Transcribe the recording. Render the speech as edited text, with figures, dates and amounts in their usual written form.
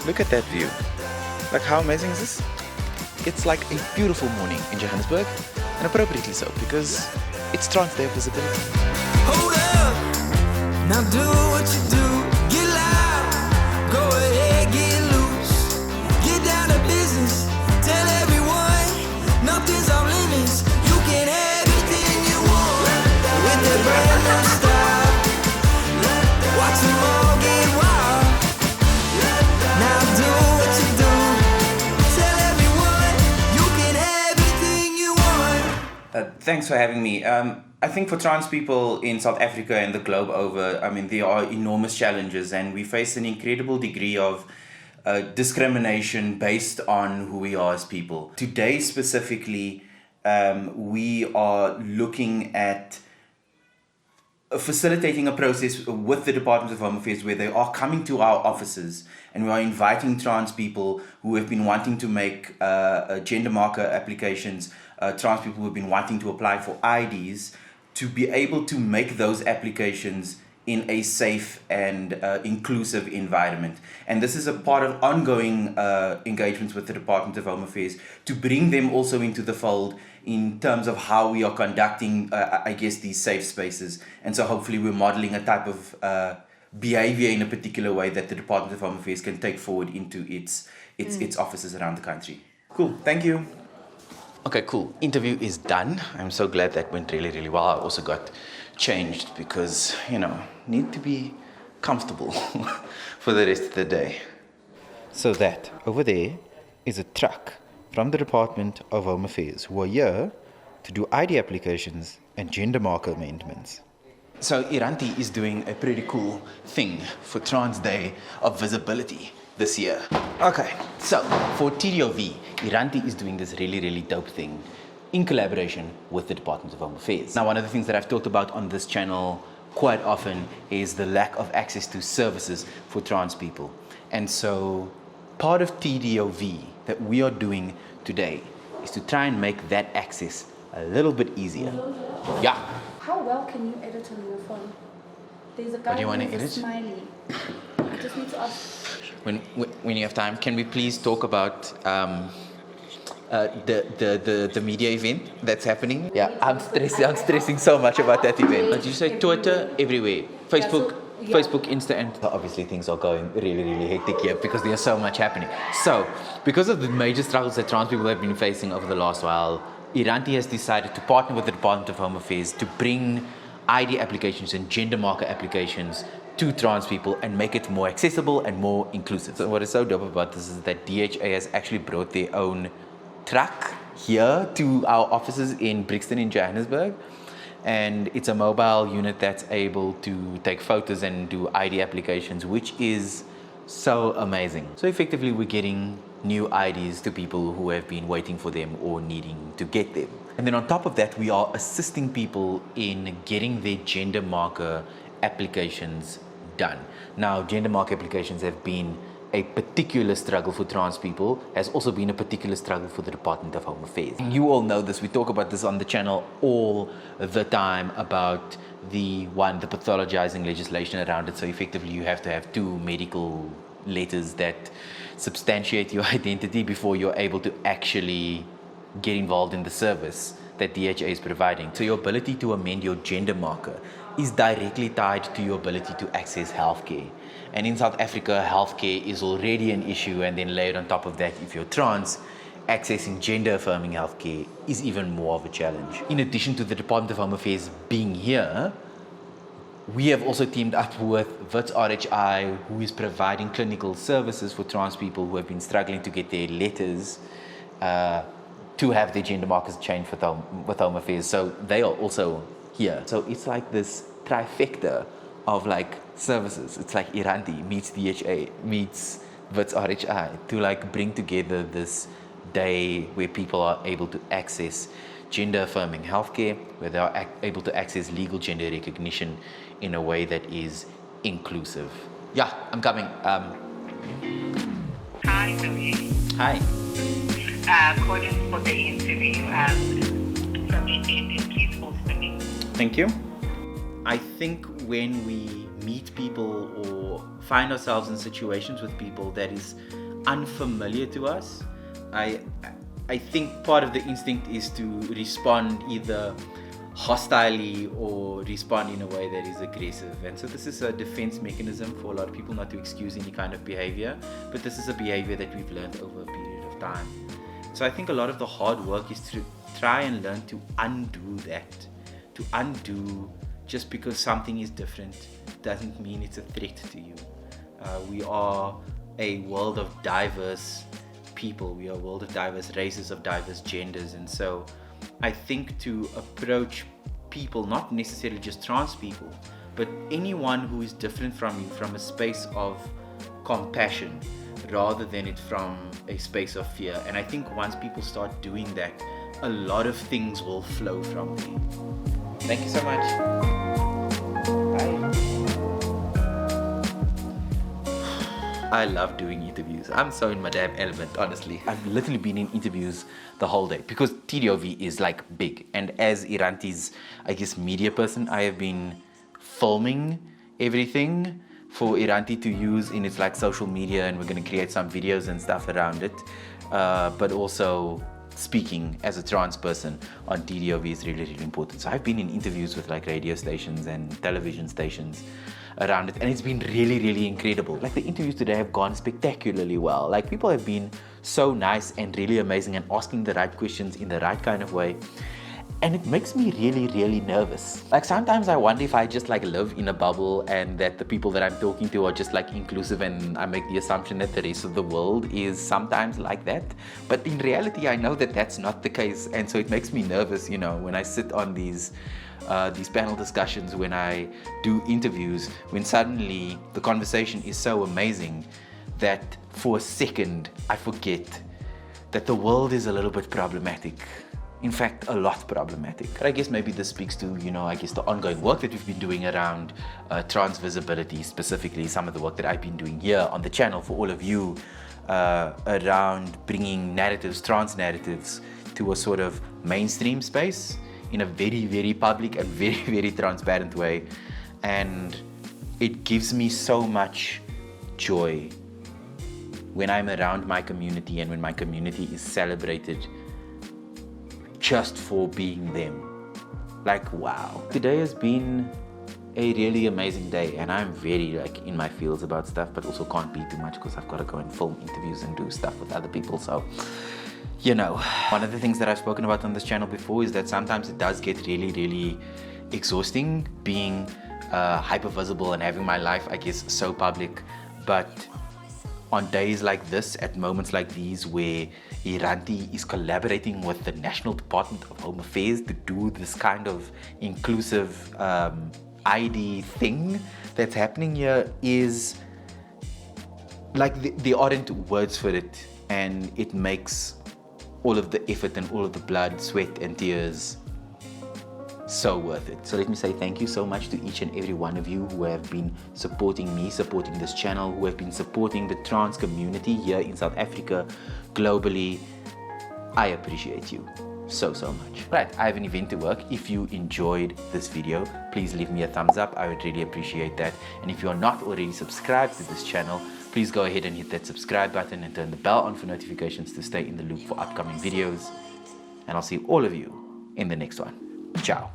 Look at that view. Like, how amazing is this? It's like a beautiful morning in Johannesburg, and appropriately so, because it's Trans Day of Visibility. Hold up, now do what you do. Get loud, go ahead, get loose. Get down to business, tell everyone nothing's off limits. You can have anything you want with that brand new style. Watch them all get wild. Now do what you do. Tell everyone you can have anything you want. Thanks for having me. I think for trans people in South Africa and the globe over, there are enormous challenges, and we face an incredible degree of discrimination based on who we are as people. Today specifically, we are looking at facilitating a process with the Department of Home Affairs where they are coming to our offices, and we are inviting trans people who have been wanting to make gender marker applications, trans people who have been wanting to apply for IDs, to be able to make those applications in a safe and inclusive environment. And this is a part of ongoing engagements with the Department of Home Affairs to bring them also into the fold in terms of how we are conducting, these safe spaces. And so hopefully we're modeling a type of behavior in a particular way that the Department of Home Affairs can take forward into its offices around the country. Cool, thank you. Okay, cool. Interview is done. I'm so glad that went really, really well. I also got changed because, need to be comfortable for the rest of the day. So that over there is a truck from the Department of Home Affairs who are here to do ID applications and gender marker amendments. So Iranti is doing a pretty cool thing for Trans Day of Visibility this year. Okay, so for TDOV, Iranti is doing this really, really dope thing in collaboration with the Department of Home Affairs. Now, one of the things that I've talked about on this channel quite often is the lack of access to services for trans people. And so part of TDOV that we are doing today is to try and make that access a little bit easier. Yeah. How well can you edit on your phone? There's a guy with a smiley. I just need to ask. When you have time, can we please talk about the media event that's happening? Yeah, I'm stressing so much about that event. Did you say Twitter everywhere? Facebook, Insta, and obviously things are going really, really hectic here because there's so much happening. So, because of the major struggles that trans people have been facing over the last while, Iranti has decided to partner with the Department of Home Affairs to bring ID applications and gender marker applications to trans people and make it more accessible and more inclusive. So what is so dope about this is that DHA has actually brought their own truck here to our offices in Brixton in Johannesburg, and it's a mobile unit that's able to take photos and do ID applications, which is so amazing. So effectively we're getting new IDs to people who have been waiting for them or needing to get them. And then on top of that, we are assisting people in getting their gender marker applications done. Now, gender marker applications have been a particular struggle for trans people, has also been a particular struggle for the Department of Home Affairs. You all know this, we talk about this on the channel all the time about the pathologizing legislation around it. So effectively you have to have 2 medical letters that substantiate your identity before you're able to actually get involved in the service that DHA is providing. So your ability to amend your gender marker is directly tied to your ability to access healthcare. And in South Africa, healthcare is already an issue, and then layered on top of that, if you're trans, accessing gender-affirming healthcare is even more of a challenge. In addition to the Department of Home Affairs being here, we have also teamed up with Wits RHI, who is providing clinical services for trans people who have been struggling to get their letters to have their gender markers changed with Home Affairs. So they are also here. So it's like this trifecta of like services. It's like Iranti meets DHA meets Wits RHI to bring together this day where people are able to access gender-affirming healthcare, where they are able to access legal gender recognition in a way that is inclusive. Yeah, I'm coming. Hi, Zoey. Hi. Calling for the interview from Indian. Please host me. Thank you. I think when we meet people or find ourselves in situations with people that is unfamiliar to us, I think part of the instinct is to respond either hostilely or respond in a way that is aggressive. And so this is a defense mechanism for a lot of people, not to excuse any kind of behavior, but this is a behavior that we've learned over a period of time. So I think a lot of the hard work is to try and learn to undo that. To undo just because something is different doesn't mean it's a threat to you. We are a world of diverse people. We are a world of diverse races, of diverse genders. And so I think to approach people, not necessarily just trans people, but anyone who is different from you, from a space of compassion rather than it from a space of fear. And I think once people start doing that, a lot of things will flow from there. Thank you so much. Bye. I love doing interviews. I'm so in my damn element, honestly. I've literally been in interviews the whole day because TDOV is like big. And as Iranti's, I guess, media person, I have been filming everything for Iranti to use in its like social media, and we're going to create some videos and stuff around it. But also speaking as a trans person on TDOV is really, really important. So I've been in interviews with like radio stations and television stations around it, and it's been really, really incredible. Like the interviews today have gone spectacularly well. Like people have been so nice and really amazing and asking the right questions in the right kind of way. And it makes me really, really nervous. Like sometimes I wonder if I just like live in a bubble and that the people that I'm talking to are just like inclusive, and I make the assumption that the rest of the world is sometimes like that. But in reality, I know that that's not the case. And so it makes me nervous, you know, when I sit on these panel discussions, when I do interviews, when suddenly the conversation is so amazing that for a second I forget that the world is a little bit problematic. In fact, a lot problematic. But I guess maybe this speaks to, you know, I guess the ongoing work that we've been doing around trans visibility, specifically some of the work that I've been doing here on the channel for all of you around bringing narratives, trans narratives, to a sort of mainstream space in a very, very public and very, very transparent way. And it gives me so much joy when I'm around my community and when my community is celebrated just for being them. Like, wow. Today has been a really amazing day, and I'm very like in my feels about stuff, but also can't be too much because I've got to go and film interviews and do stuff with other people. So, you know, one of the things that I've spoken about on this channel before is that sometimes it does get really, really exhausting being hyper visible and having my life, I guess, so public. But on days like this, at moments like these where Iranti is collaborating with the National Department of Home Affairs to do this kind of inclusive ID thing that's happening here, is like there aren't words for it, and it makes all of the effort and all of the blood, sweat and tears so worth it. So let me say thank you so much to each and every one of you who have been supporting me, supporting this channel, who have been supporting the trans community here in South Africa, globally. I appreciate you so much. Right, I have an event to work. If you enjoyed this video, please leave me a thumbs up. I would really appreciate that. And if you're not already subscribed to this channel, please go ahead and hit that subscribe button and turn the bell on for notifications to stay in the loop for upcoming videos. And I'll see all of you in the next one. Ciao.